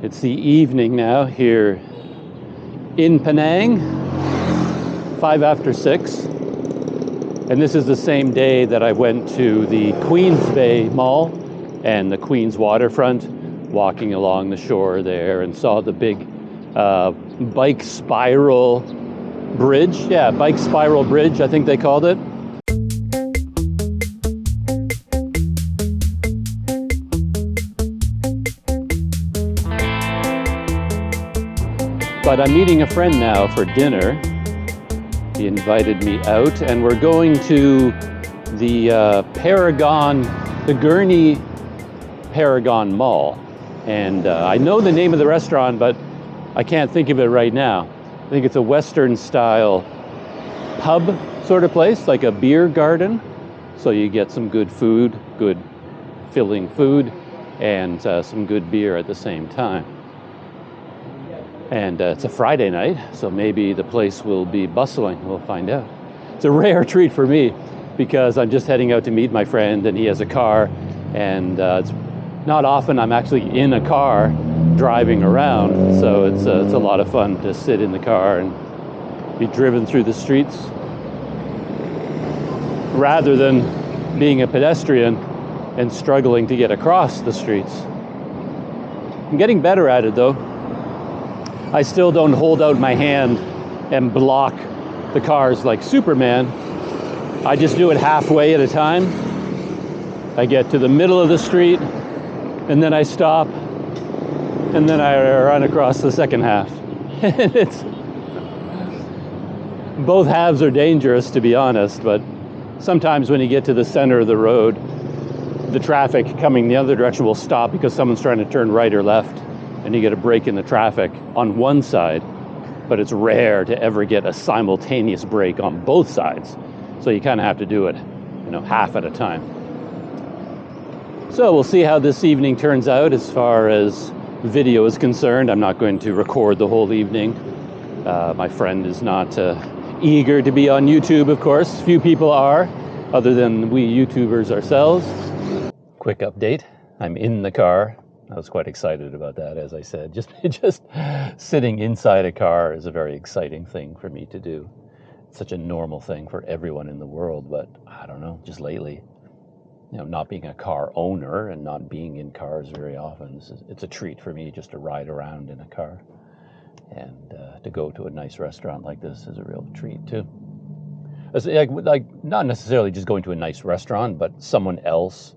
It's the evening now here in Penang, 5 after 6. And this is the same day that I went to the Queens Bay Mall and the Queens waterfront, walking along the shore there and saw the big bike spiral bridge. Yeah, bike spiral bridge, I think they called it. But I'm meeting a friend now for dinner. He invited me out, and we're going to the Paragon, the Gurney Paragon Mall. And I know the name of the restaurant, but I can't think of it right now. I think it's a Western style pub sort of place, like a beer garden. So you get some good food, good filling food, and some good beer at the same time. And it's a Friday night, so maybe the place will be bustling. We'll find out. It's a rare treat for me because I'm just heading out to meet my friend, and he has a car, and it's not often I'm actually in a car driving around, so it's a lot of fun to sit in the car and be driven through the streets rather than being a pedestrian and struggling to get across the streets. I'm getting better at it though. I still don't hold out my hand and block the cars like Superman. I just do it halfway at a time. I get to the middle of the street, and then I stop, and then I run across the second half. It's both halves are dangerous, to be honest, but sometimes when you get to the center of the road, the traffic coming the other direction will stop because someone's trying to turn right or left, and you get a break in the traffic on one side, but it's rare to ever get a simultaneous break on both sides. So you kind of have to do it, half at a time. So we'll see how this evening turns out as far as video is concerned. I'm not going to record the whole evening. My friend is not eager to be on YouTube, of course. Few people are, other than we YouTubers ourselves. Quick update. I'm in the car. I was quite excited about that, as I said. Just sitting inside a car is a very exciting thing for me to do. It's such a normal thing for everyone in the world, but I don't know, just lately, not being a car owner and not being in cars very often, it's a treat for me just to ride around in a car. And to go to a nice restaurant like this is a real treat too. Like not necessarily just going to a nice restaurant, but someone else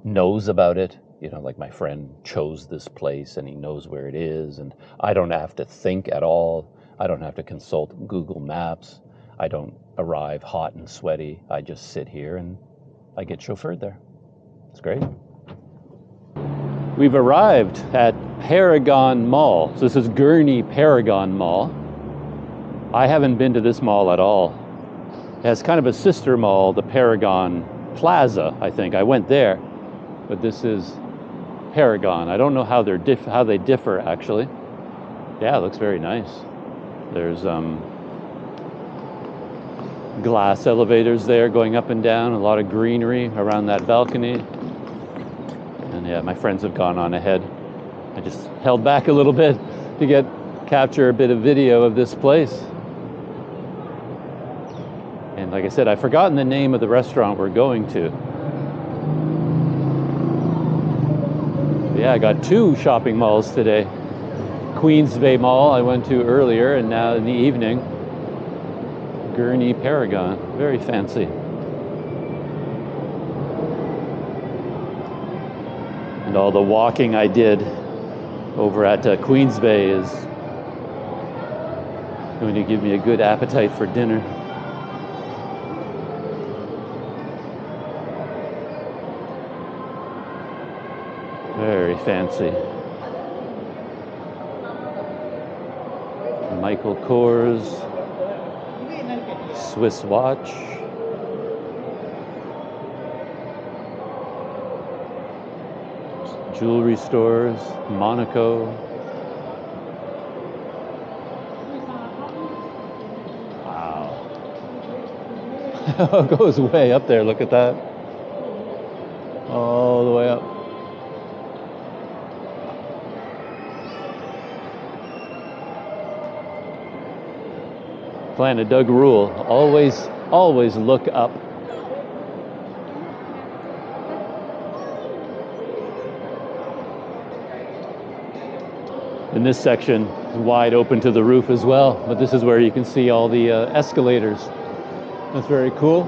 knows about it. Like my friend chose this place and he knows where it is, and I don't have to think at all. I don't have to consult Google Maps. I don't arrive hot and sweaty. I just sit here and I get chauffeured there. It's great. We've arrived at Paragon Mall. So this is Gurney Paragon Mall. I haven't been to this mall at all. It has kind of a sister mall, the Paragon Plaza, I think. I went there, but this is Paragon. I don't know how they differ actually. Yeah, it looks very nice. There's glass elevators there going up and down, a lot of greenery around that balcony. And yeah, my friends have gone on ahead. I just held back a little bit to capture a bit of video of this place. And like I said, I've forgotten the name of the restaurant we're going to. Yeah, I got 2 shopping malls today. Queens Bay Mall I went to earlier, and now in the evening, Gurney Paragon. Very fancy. And all the walking I did over at Queens Bay is going to give me a good appetite for dinner. Very fancy. Michael Kors, Swiss watch. Jewelry stores, Monaco. Wow. It goes way up there, look at that. All the way up. Planet Doug rule. Always look up. And this section is wide open to the roof as well, but this is where you can see all the escalators. That's very cool.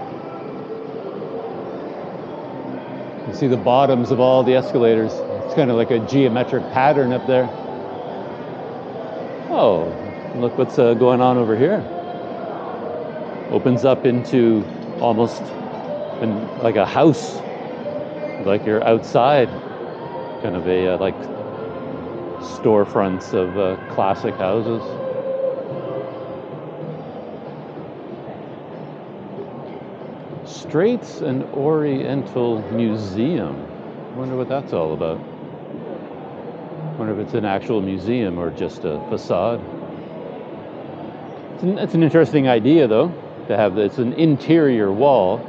You can see the bottoms of all the escalators. It's kind of like a geometric pattern up there. Oh, look what's going on over here. Opens up into almost like a house, like you're outside, kind of a like storefronts of classic houses. Straits and Oriental Museum. I wonder what that's all about. I wonder if it's an actual museum or just a facade. It's an interesting idea, though, to have it's an interior wall,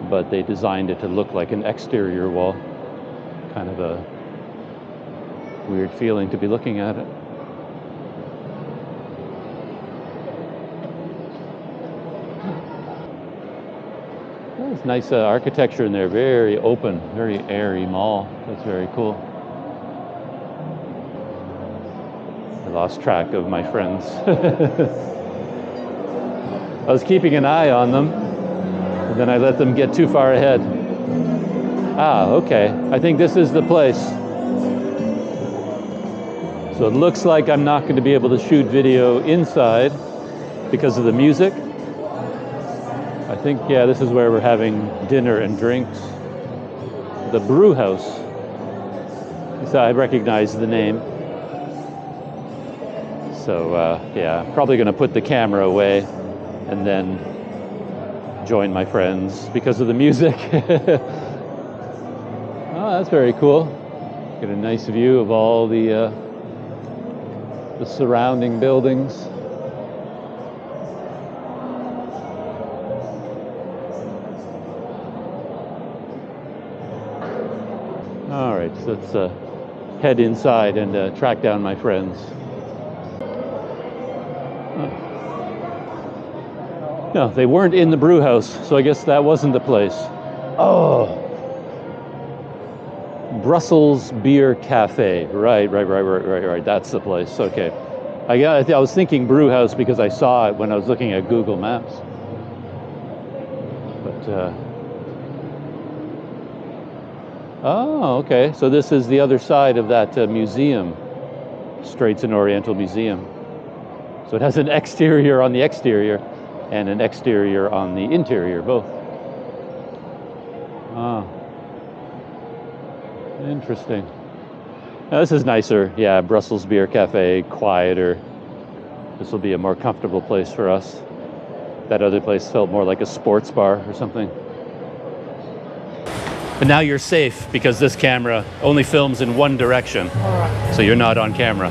but they designed it to look like an exterior wall. Kind of a weird feeling to be looking at it. It's nice architecture in there, very open, very airy mall. That's very cool. I lost track of my friends. I was keeping an eye on them, and then I let them get too far ahead. Ah, okay. I think this is the place. So it looks like I'm not going to be able to shoot video inside because of the music. I think, yeah, this is where we're having dinner and drinks. The Brew House. So I recognize the name. So, yeah, probably going to put the camera away and then join my friends because of the music. Oh, that's very cool. Get a nice view of all the surrounding buildings. All right, so let's head inside and track down my friends. No, they weren't in the brew house, so I guess that wasn't the place. Oh, Brussels Beer Cafe. Right. That's the place. Okay. I was thinking brew house because I saw it when I was looking at Google Maps. But oh, okay. So this is the other side of that museum, Straits and Oriental Museum. So it has an exterior on the exterior and an exterior on the interior, both. Ah, interesting. Now, this is nicer. Yeah, Brussels Beer Cafe, quieter. This will be a more comfortable place for us. That other place felt more like a sports bar or something. But now you're safe because this camera only films in one direction. All right. So you're not on camera.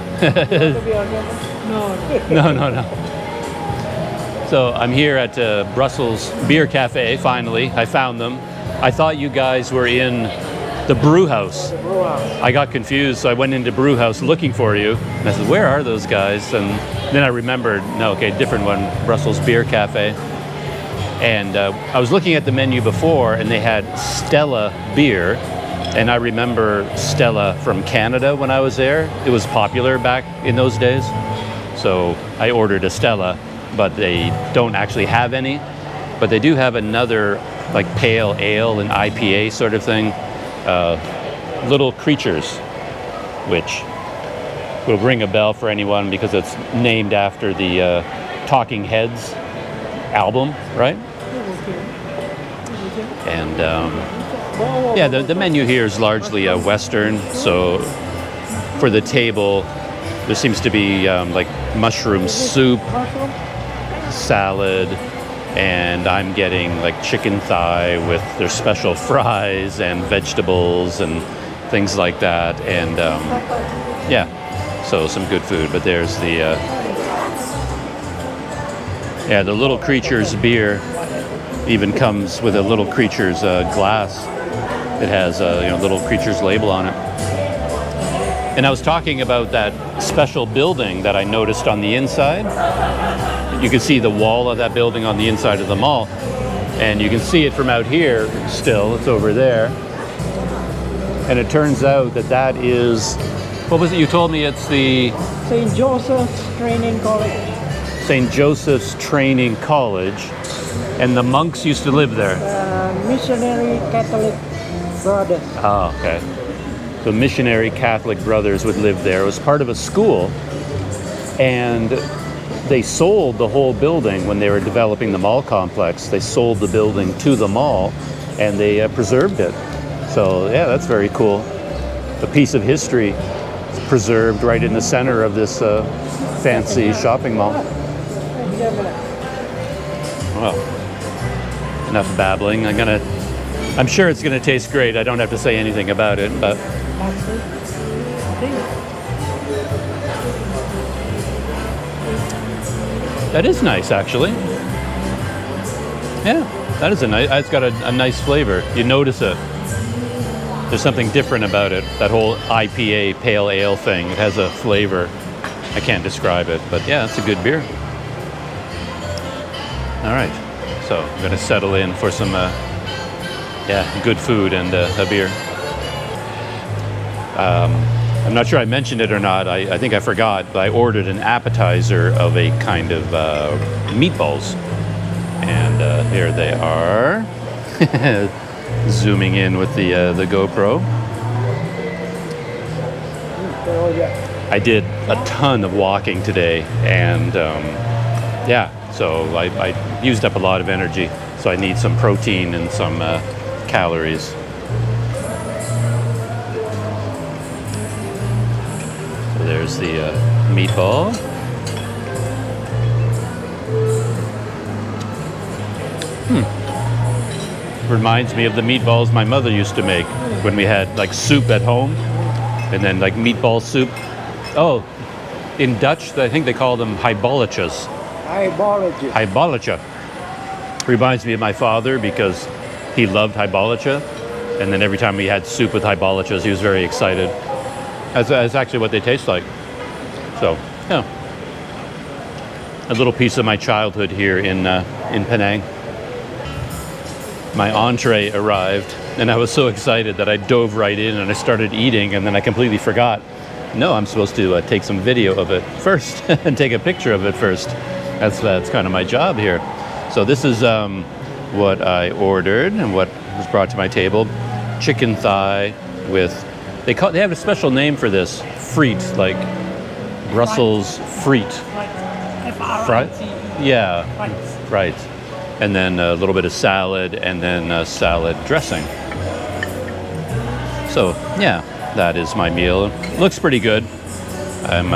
No. So I'm here at Brussels Beer Cafe, finally. I found them. I thought you guys were in the brew house. The brew house. I got confused, so I went into brew house looking for you. And I said, where are those guys? And then I remembered, no, okay, different one, Brussels Beer Cafe. And I was looking at the menu before, and they had Stella beer. And I remember Stella from Canada when I was there. It was popular back in those days. So I ordered a Stella, but they don't actually have any. But they do have another, like pale ale and IPA sort of thing. Little Creatures, which will ring a bell for anyone because it's named after the Talking Heads album, right? And yeah, the menu here is largely Western. So for the table, there seems to be like mushroom soup, salad, and I'm getting like chicken thigh with their special fries and vegetables and things like that. And yeah, so some good food. But there's the yeah, the Little Creatures beer even comes with a Little Creatures glass. It has a Little Creatures label on it. And I was talking about that special building that I noticed on the inside. You can see the wall of that building on the inside of the mall. And you can see it from out here still. It's over there. And it turns out that that is, what was it you told me? It's the St. Joseph's Training College. St. Joseph's Training College. And the monks used to live there. Missionary Catholic Brothers. Oh, okay. The missionary Catholic brothers would live there. It was part of a school, and they sold the whole building when they were developing the mall complex. They sold the building to the mall, and they preserved it. So yeah, that's very cool. A piece of history is preserved right in the center of this fancy shopping mall. Well, enough babbling. I'm sure it's gonna taste great. I don't have to say anything about it, but that is nice, actually. Yeah, that is it's got a nice flavor. You notice it. There's something different about it. That whole IPA, pale ale thing. It has a flavor. I can't describe it, but yeah, it's a good beer. All right, so I'm gonna settle in for some good food and a beer. I'm not sure I mentioned it or not. I think I forgot, but I ordered an appetizer of a kind of meatballs. And here they are. Zooming in with the GoPro. I did a ton of walking today, and so I used up a lot of energy. So I need some protein and some calories. So there's the meatball. Reminds me of the meatballs my mother used to make when we had like soup at home, and then like meatball soup. Oh, in Dutch, I think they call them hibaletjes. Hibaletje. Reminds me of my father because he loved hibaletje, and then every time we had soup with hibaletjes, he was very excited. That's actually what they taste like. So, yeah, a little piece of my childhood here in Penang. My entree arrived, and I was so excited that I dove right in and I started eating, and then I completely forgot. No, I'm supposed to take some video of it first and take a picture of it first. That's kind of my job here. So this is what I ordered and what was brought to my table. Chicken thigh with, they have a special name for this, frites, like Brussels frites. Fried? Yeah, right. And then a little bit of salad, and then salad dressing. So yeah, that is my meal. Looks pretty good. I'm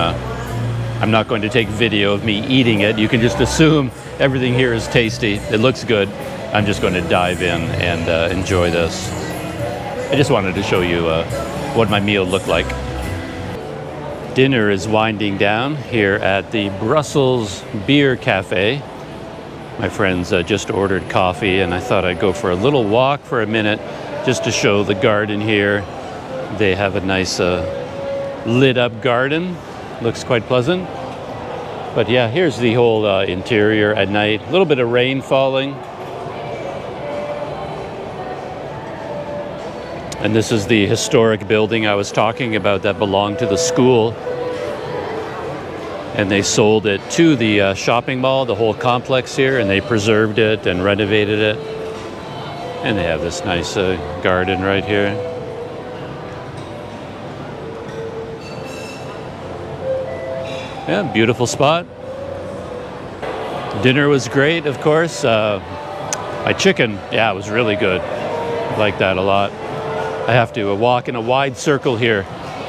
not going to take video of me eating it. You can just assume everything here is tasty. It looks good. I'm just going to dive in and enjoy this. I just wanted to show you what my meal looked like. Dinner is winding down here at the Brussels Beer Cafe. My friends just ordered coffee, and I thought I'd go for a little walk for a minute just to show the garden here. They have a nice lit up garden. Looks quite pleasant. But yeah, here's the whole interior at night. A little bit of rain falling. And this is the historic building I was talking about that belonged to the school. And they sold it to the shopping mall, the whole complex here, and they preserved it and renovated it. And they have this nice garden right here. Yeah, beautiful spot. Dinner was great, of course. My chicken, yeah, it was really good. I like that a lot. I have to walk in a wide circle here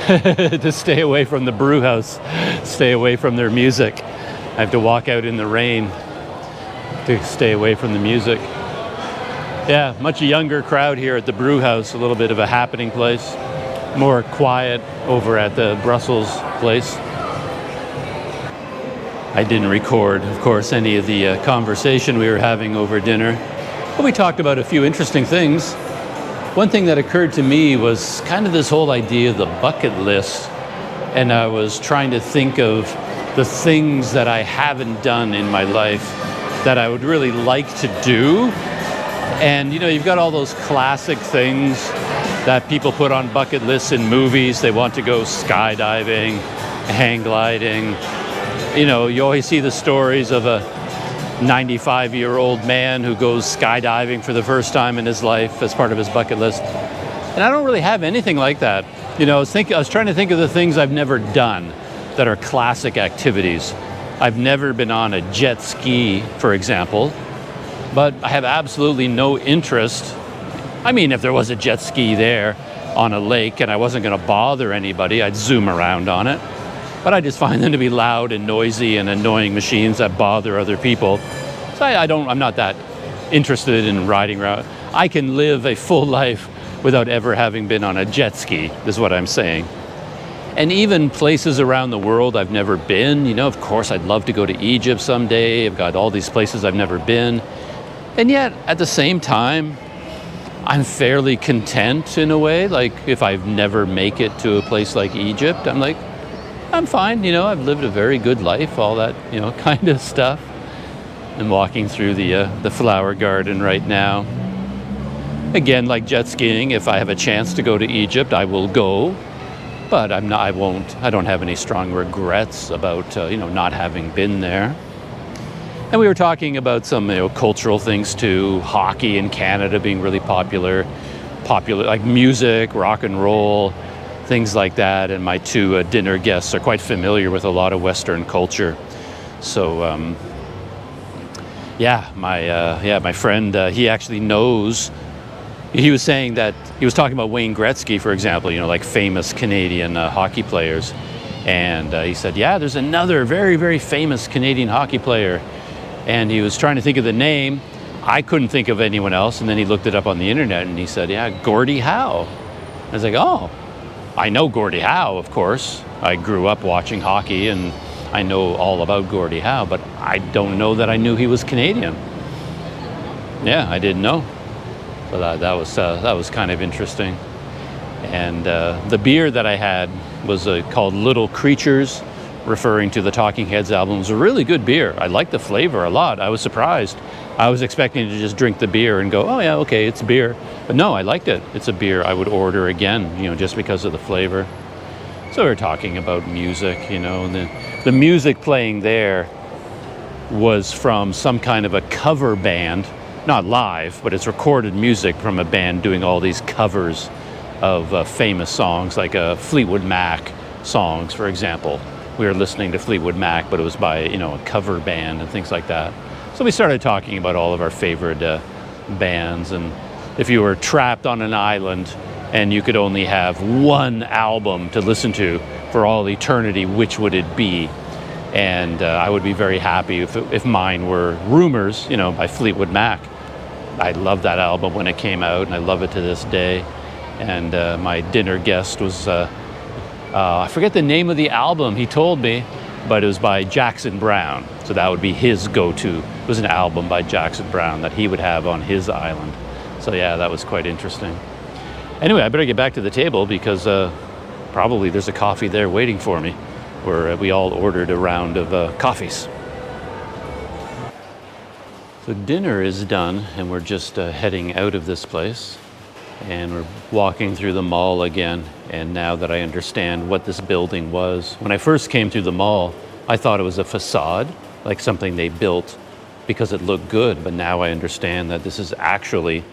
to stay away from the brew house, stay away from their music. I have to walk out in the rain to stay away from the music. Yeah, much younger crowd here at the brew house, a little bit of a happening place. More quiet over at the Brussels place. I didn't record, of course, any of the conversation we were having over dinner, but we talked about a few interesting things. One thing that occurred to me was kind of this whole idea of the bucket list and I was trying to think of the things that I haven't done in my life that I would really like to do. And you know, you've got all those classic things that people put on bucket lists in movies. They want to go skydiving, hang gliding. You know, you always see the stories of a 95-year-old man who goes skydiving for the first time in his life as part of his bucket list. And I don't really have anything like that. You know, I was trying to think of the things I've never done that are classic activities. I've never been on a jet ski, for example, but I have absolutely no interest. I mean, if there was a jet ski there on a lake and I wasn't going to bother anybody, I'd zoom around on it. But I just find them to be loud and noisy and annoying machines that bother other people. So I'm not that interested in riding around. I can live a full life without ever having been on a jet ski, is what I'm saying. And even places around the world I've never been, you know, of course I'd love to go to Egypt someday. I've got all these places I've never been. And yet, at the same time, I'm fairly content in a way. Like, if I never make it to a place like Egypt, I'm like, I'm fine, you know, I've lived a very good life, all that, you know, kind of stuff. I'm walking through the flower garden right now. Again, like jet skiing, if I have a chance to go to Egypt, I will go. But I don't have any strong regrets about, you know, not having been there. And we were talking about some, you know, cultural things too, hockey in Canada being really popular, like music, rock and roll, things like that. And my two dinner guests are quite familiar with a lot of Western culture. So, my friend, he actually knows. He was saying that, he was talking about Wayne Gretzky, for example, you know, like famous Canadian hockey players. And he said, yeah, there's another very, very famous Canadian hockey player. And he was trying to think of the name. I couldn't think of anyone else. And then he looked it up on the internet and he said, yeah, Gordie Howe. I was like, oh, I know Gordie Howe, of course. I grew up watching hockey and I know all about Gordie Howe, but I don't know that I knew he was Canadian. Yeah, I didn't know. So that was kind of interesting. And the beer that I had was called Little Creatures, referring to the Talking Heads album. It was a really good beer. I liked the flavor a lot. I was surprised. I was expecting to just drink the beer and go, oh yeah, okay, it's beer. But no, I liked it. It's a beer I would order again, you know, just because of the flavor. So we were talking about music, you know, and the music playing there was from some kind of a cover band. Not live, but it's recorded music from a band doing all these covers of famous songs, like Fleetwood Mac songs, for example. We were listening to Fleetwood Mac, but it was by, you know, a cover band and things like that. So we started talking about all of our favorite bands. And if you were trapped on an island and you could only have one album to listen to for all eternity, which would it be? And I would be very happy if mine were Rumours, you know, by Fleetwood Mac. I loved that album when it came out, and I love it to this day. And my dinner guest was, I forget the name of the album, he told me, but it was by Jackson Browne. So that would be his go-to. It was an album by Jackson Browne that he would have on his island. So yeah, that was quite interesting. Anyway, I better get back to the table because probably there's a coffee there waiting for me, where we all ordered a round of coffees. So dinner is done, and we're just heading out of this place. And we're walking through the mall again. And now that I understand what this building was, when I first came through the mall, I thought it was a facade, like something they built because it looked good. But now I understand that this is actually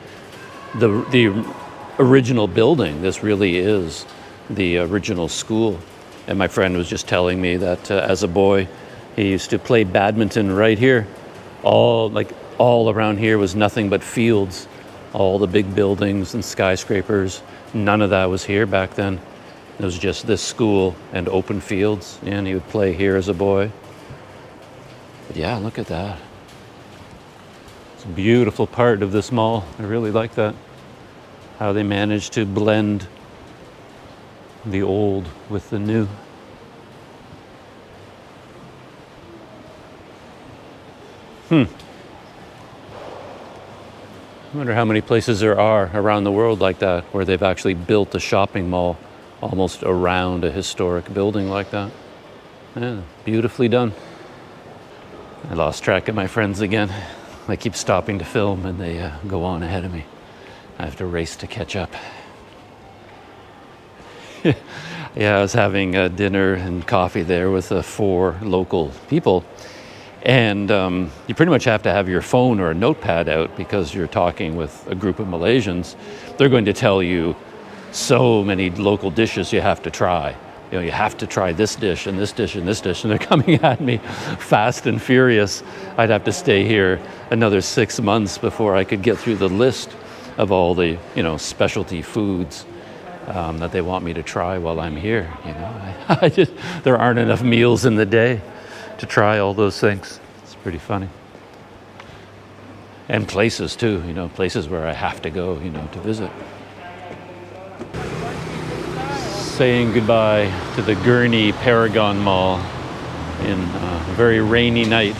the original building. This really is the original school. And my friend was just telling me that as a boy, he used to play badminton right here. All around here was nothing but fields. All the big buildings and skyscrapers, none of that was here back then. It was just this school and open fields, and he would play here as a boy. But yeah, look at that. It's a beautiful part of this mall. I really like that. How they managed to blend the old with the new. I wonder how many places there are around the world like that, where they've actually built a shopping mall almost around a historic building like that. Yeah, beautifully done. I lost track of my friends again. I keep stopping to film and they go on ahead of me. I have to race to catch up. Yeah, I was having dinner and coffee there with 4 local people. And you pretty much have to have your phone or a notepad out because you're talking with a group of Malaysians. They're going to tell you so many local dishes you have to try. You know, you have to try this dish and this dish and this dish. And they're coming at me fast and furious. I'd have to stay here another 6 months before I could get through the list of all the, you know, specialty foods that they want me to try while I'm here. You know, there aren't enough meals in the day to try all those things. It's pretty funny. And places too, you know, places where I have to go, you know, to visit. Saying goodbye to the Gurney Paragon Mall in a very rainy night.